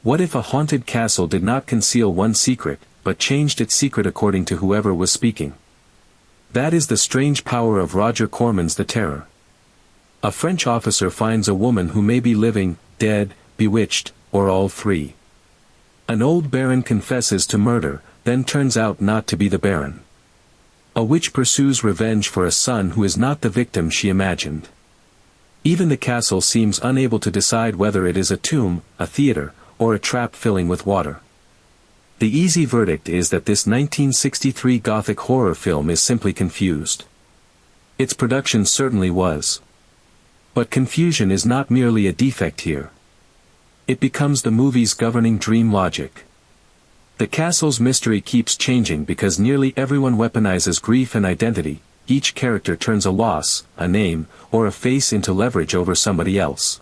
What if a haunted castle did not conceal one secret, but changed its secret according to whoever was speaking? That is the strange power of Roger Corman's The Terror. A French officer finds a woman who may be living, dead, bewitched, or all three. An old baron confesses to murder, then turns out not to be the baron. A witch pursues revenge for a son who is not the victim she imagined. Even the castle seems unable to decide whether it is a tomb, a theater, or a trap filling with water. The easy verdict is that this 1963 Gothic horror film is simply confused. Its production certainly was. But confusion is not merely a defect here. It becomes the movie's governing dream logic. The castle's mystery keeps changing because nearly everyone weaponizes grief and identity. Each character turns a loss, a name, or a face into leverage over somebody else.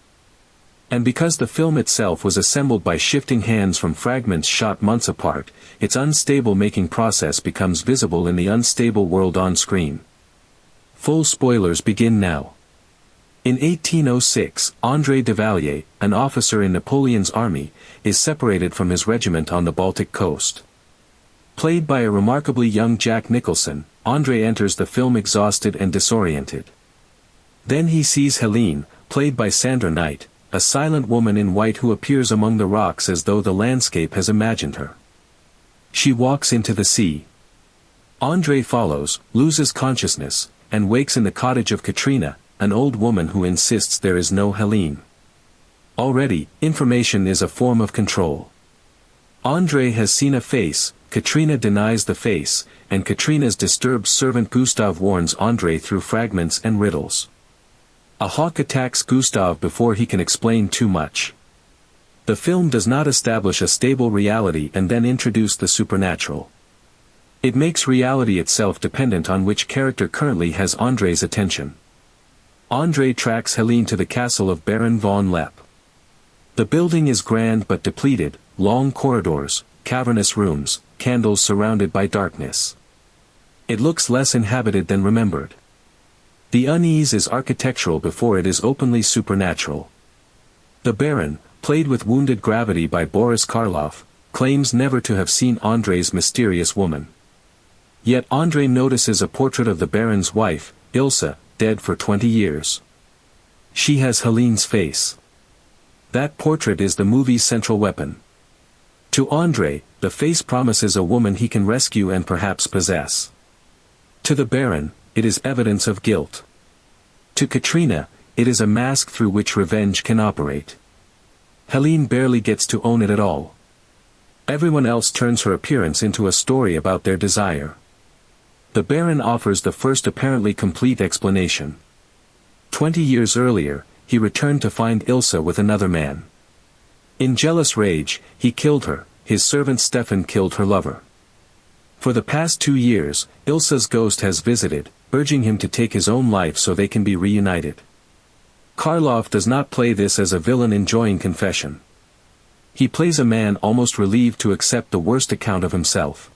And because the film itself was assembled by shifting hands from fragments shot months apart, its unstable making process becomes visible in the unstable world on screen. Full spoilers begin now. In 1806, André de Vallier, an officer in Napoleon's army, is separated from his regiment on the Baltic coast. Played by a remarkably young Jack Nicholson, André enters the film exhausted and disoriented. Then he sees Helene, played by Sandra Knight, a silent woman in white who appears among the rocks as though the landscape has imagined her. She walks into the sea. André follows, loses consciousness, and wakes in the cottage of Katrina, an old woman who insists there is no Helene. Already, information is a form of control. André has seen a face, Katrina denies the face, and Katrina's disturbed servant Gustave warns André through fragments and riddles. A hawk attacks Gustave before he can explain too much. The film does not establish a stable reality and then introduce the supernatural. It makes reality itself dependent on which character currently has André's attention. André tracks Helene to the castle of Baron von Lepp. The building is grand but depleted, long corridors, cavernous rooms, candles surrounded by darkness. It looks less inhabited than remembered. The unease is architectural before it is openly supernatural. The Baron, played with wounded gravity by Boris Karloff, claims never to have seen André's mysterious woman. Yet André notices a portrait of the Baron's wife, Ilse, dead for 20 years. She has Helene's face. That portrait is the movie's central weapon. To André, the face promises a woman he can rescue and perhaps possess. To the Baron, it is evidence of guilt. To Katrina, it is a mask through which revenge can operate. Helene barely gets to own it at all. Everyone else turns her appearance into a story about their desire. The Baron offers the first apparently complete explanation. 20 years earlier, he returned to find Ilse with another man. In jealous rage, he killed her, his servant Stefan killed her lover. For the past 2 years, Ilse's ghost has visited, urging him to take his own life so they can be reunited. Karloff does not play this as a villain enjoying confession. He plays a man almost relieved to accept the worst account of himself.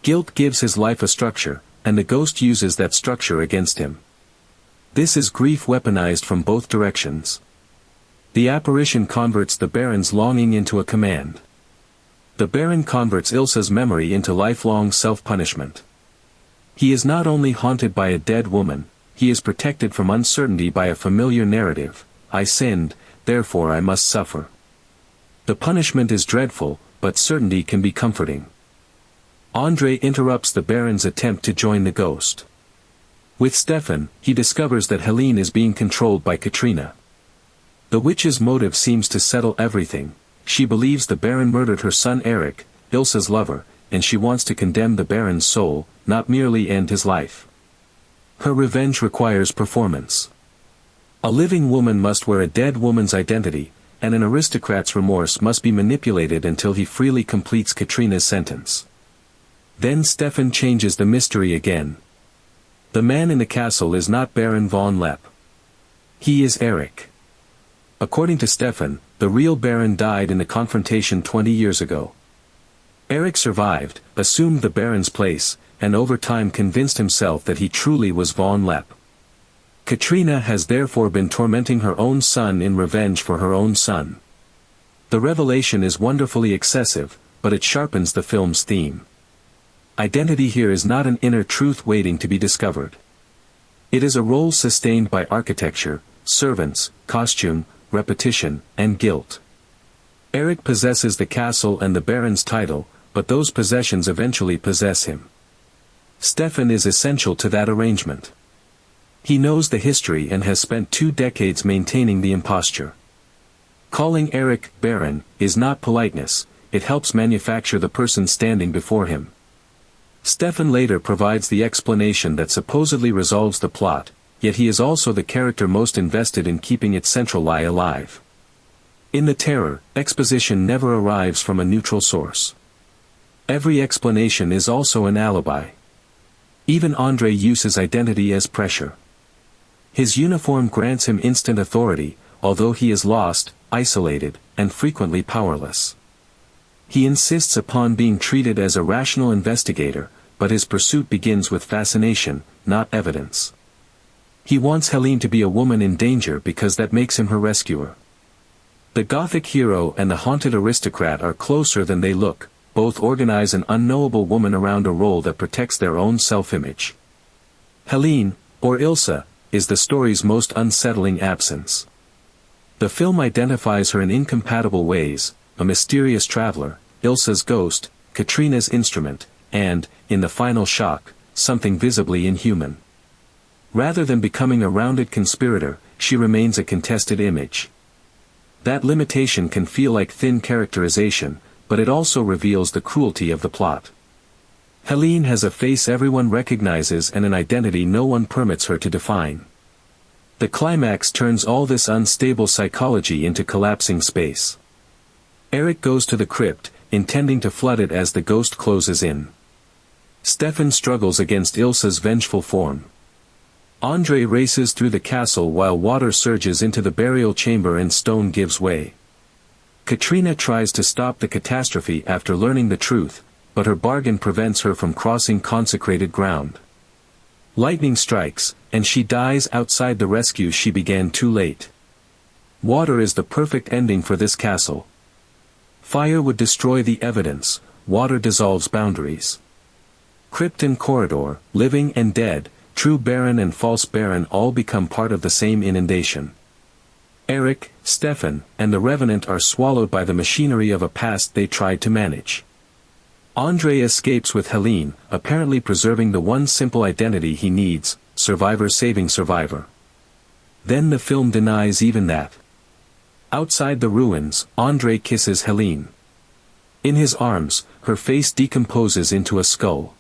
Guilt gives his life a structure, and the ghost uses that structure against him. This is grief weaponized from both directions. The apparition converts the Baron's longing into a command. The Baron converts Ilse's memory into lifelong self-punishment. He is not only haunted by a dead woman, he is protected from uncertainty by a familiar narrative: I sinned, therefore I must suffer. The punishment is dreadful, but certainty can be comforting. André interrupts the Baron's attempt to join the ghost. With Stefan, he discovers that Helene is being controlled by Katrina. The witch's motive seems to settle everything. She believes the Baron murdered her son Eric, Ilse's lover, and she wants to condemn the Baron's soul, not merely end his life. Her revenge requires performance. A living woman must wear a dead woman's identity, and an aristocrat's remorse must be manipulated until he freely completes Katrina's sentence. Then Stefan changes the mystery again. The man in the castle is not Baron von Lepp. He is Eric. According to Stefan, the real Baron died in the confrontation 20 years ago. Eric survived, assumed the Baron's place, and over time convinced himself that he truly was von Lepp. Katrina has therefore been tormenting her own son in revenge for her own son. The revelation is wonderfully excessive, but it sharpens the film's theme. Identity here is not an inner truth waiting to be discovered. It is a role sustained by architecture, servants, costume, repetition, and guilt. Eric possesses the castle and the Baron's title, but those possessions eventually possess him. Stefan is essential to that arrangement. He knows the history and has spent 2 decades maintaining the imposture. Calling Eric Baron is not politeness, it helps manufacture the person standing before him. Stefan later provides the explanation that supposedly resolves the plot, yet he is also the character most invested in keeping its central lie alive. In The Terror, exposition never arrives from a neutral source. Every explanation is also an alibi. Even Andre uses identity as pressure. His uniform grants him instant authority, although he is lost, isolated, and frequently powerless. He insists upon being treated as a rational investigator, but his pursuit begins with fascination, not evidence. He wants Helene to be a woman in danger because that makes him her rescuer. The Gothic hero and the haunted aristocrat are closer than they look, both organize an unknowable woman around a role that protects their own self-image. Helene, or Ilsa, is the story's most unsettling absence. The film identifies her in incompatible ways, a mysterious traveler, Ilsa's ghost, Katrina's instrument, and, in the final shock, something visibly inhuman. Rather than becoming a rounded conspirator, she remains a contested image. That limitation can feel like thin characterization, but it also reveals the cruelty of the plot. Helene has a face everyone recognizes and an identity no one permits her to define. The climax turns all this unstable psychology into collapsing space. Eric goes to the crypt, intending to flood it as the ghost closes in. Stefan struggles against Ilsa's vengeful form. Andre races through the castle while water surges into the burial chamber and stone gives way. Katrina tries to stop the catastrophe after learning the truth, but her bargain prevents her from crossing consecrated ground. Lightning strikes, and she dies outside the rescue she began too late. Water is the perfect ending for this castle. Fire would destroy the evidence, water dissolves boundaries. Crypt and corridor, living and dead, true Baron and false Baron all become part of the same inundation. Eric, Stefan, and the Revenant are swallowed by the machinery of a past they tried to manage. Andre escapes with Helene, apparently preserving the one simple identity he needs, survivor saving survivor. Then the film denies even that. Outside the ruins, Andre kisses Helene. In his arms, her face decomposes into a skull.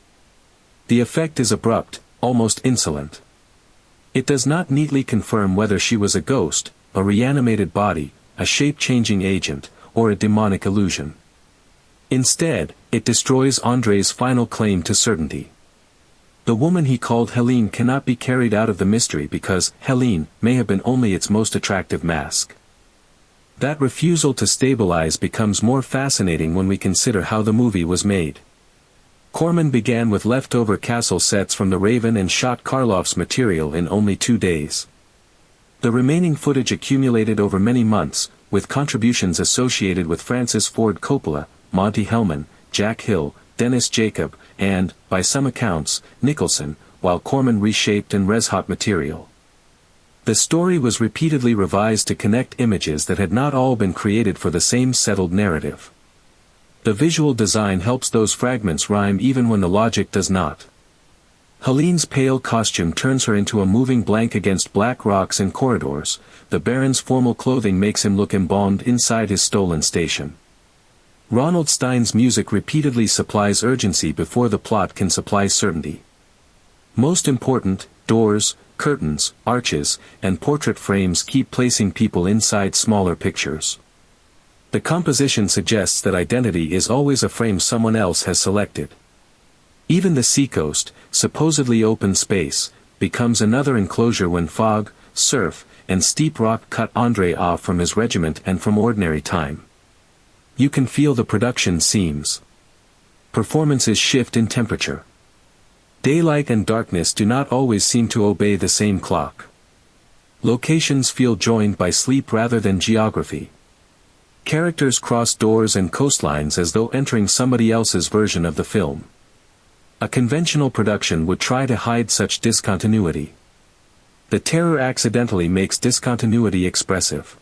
The effect is abrupt, almost insolent. It does not neatly confirm whether she was a ghost, a reanimated body, a shape-changing agent, or a demonic illusion. Instead, it destroys Andre's final claim to certainty. The woman he called Helene cannot be carried out of the mystery because Helene may have been only its most attractive mask. That refusal to stabilize becomes more fascinating when we consider how the movie was made. Corman began with leftover castle sets from The Raven and shot Karloff's material in only 2 days. The remaining footage accumulated over many months, with contributions associated with Francis Ford Coppola, Monty Hellman, Jack Hill, Dennis Jacob, and, by some accounts, Nicholson, while Corman reshaped and reshot material. The story was repeatedly revised to connect images that had not all been created for the same settled narrative. The visual design helps those fragments rhyme even when the logic does not. Helene's pale costume turns her into a moving blank against black rocks and corridors, the Baron's formal clothing makes him look embalmed inside his stolen station. Ronald Stein's music repeatedly supplies urgency before the plot can supply certainty. Most important, doors, curtains, arches, and portrait frames keep placing people inside smaller pictures. The composition suggests that identity is always a frame someone else has selected. Even the seacoast, supposedly open space, becomes another enclosure when fog, surf, and steep rock cut Andre off from his regiment and from ordinary time. You can feel the production seams. Performances shift in temperature. Daylight and darkness do not always seem to obey the same clock. Locations feel joined by sleep rather than geography. Characters cross doors and coastlines as though entering somebody else's version of the film. A conventional production would try to hide such discontinuity. The Terror accidentally makes discontinuity expressive.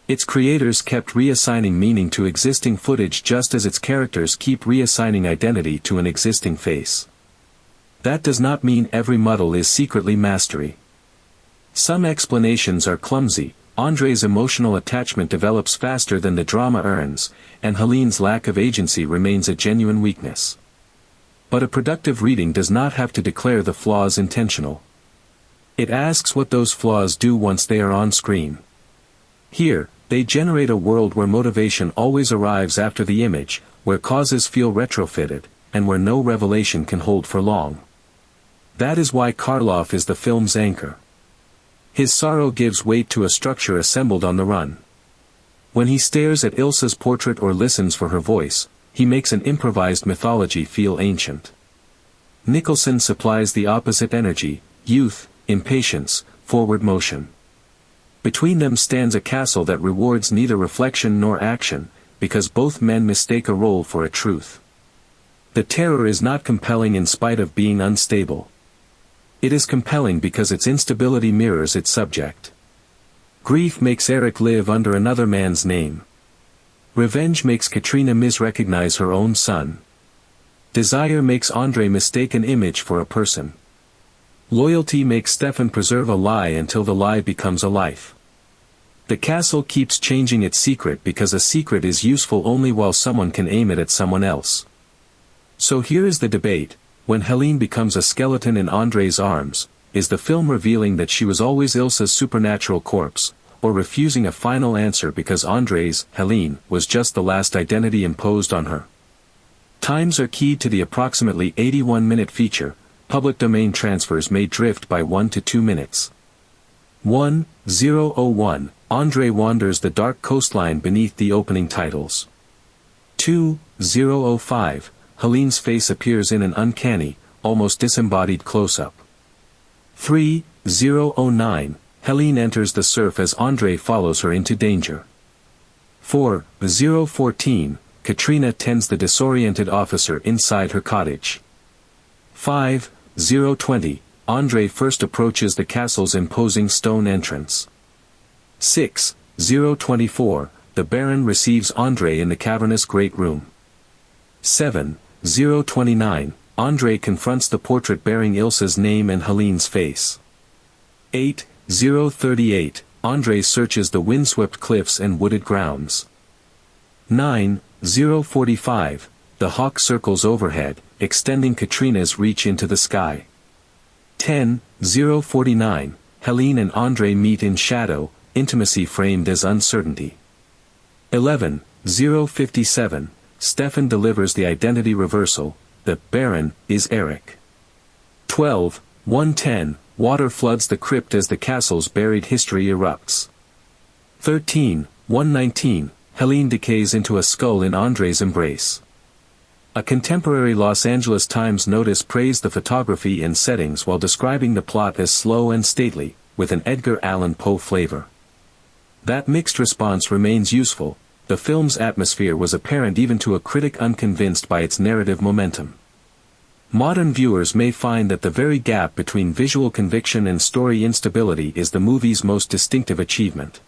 Its creators kept reassigning meaning to existing footage just as its characters keep reassigning identity to an existing face. That does not mean every muddle is secretly mastery. Some explanations are clumsy. Andre's emotional attachment develops faster than the drama earns, and Helene's lack of agency remains a genuine weakness. But a productive reading does not have to declare the flaws intentional. It asks what those flaws do once they are on screen. Here, they generate a world where motivation always arrives after the image, where causes feel retrofitted, and where no revelation can hold for long. That is why Karloff is the film's anchor. His sorrow gives weight to a structure assembled on the run. When he stares at Ilsa's portrait or listens for her voice, he makes an improvised mythology feel ancient. Nicholson supplies the opposite energy: youth, impatience, forward motion. Between them stands a castle that rewards neither reflection nor action, because both men mistake a role for a truth. The Terror is not compelling in spite of being unstable. It is compelling because its instability mirrors its subject. Grief makes Eric live under another man's name. Revenge makes Katrina misrecognize her own son. Desire makes Andre mistake an image for a person. Loyalty makes Stefan preserve a lie until the lie becomes a life. The castle keeps changing its secret because a secret is useful only while someone can aim it at someone else. So here is the debate: when Helene becomes a skeleton in Andre's arms, is the film revealing that she was always Ilsa's supernatural corpse, or refusing a final answer because Andre's, Helene, was just the last identity imposed on her? Times are keyed to the approximately 81-minute feature. Public domain transfers may drift by 1 to 2 minutes. 1:01, Andre wanders the dark coastline beneath the opening titles. 2:05, Helene's face appears in an uncanny, almost disembodied close-up. 3:09, Helene enters the surf as Andre follows her into danger. 4:014, Katrina tends the disoriented officer inside her cottage. 5:020, Andre first approaches the castle's imposing stone entrance. 6:024, the Baron receives Andre in the cavernous great room. 7:029, Andre confronts the portrait bearing Ilsa's name and Helene's face. 8:038, Andre searches the windswept cliffs and wooded grounds. 9:045, the hawk circles overhead, extending Katrina's reach into the sky. 10:049, Helene and Andre meet in shadow, intimacy framed as uncertainty. 11:057, Stefan delivers the identity reversal: the Baron is Eric. 12:110, water floods the crypt as the castle's buried history erupts. 13:119, Helene decays into a skull in Andre's embrace. A contemporary Los Angeles Times notice praised the photography and settings while describing the plot as slow and stately, with an Edgar Allan Poe flavor. That mixed response remains useful. The film's atmosphere was apparent even to a critic unconvinced by its narrative momentum. Modern viewers may find that the very gap between visual conviction and story instability is the movie's most distinctive achievement.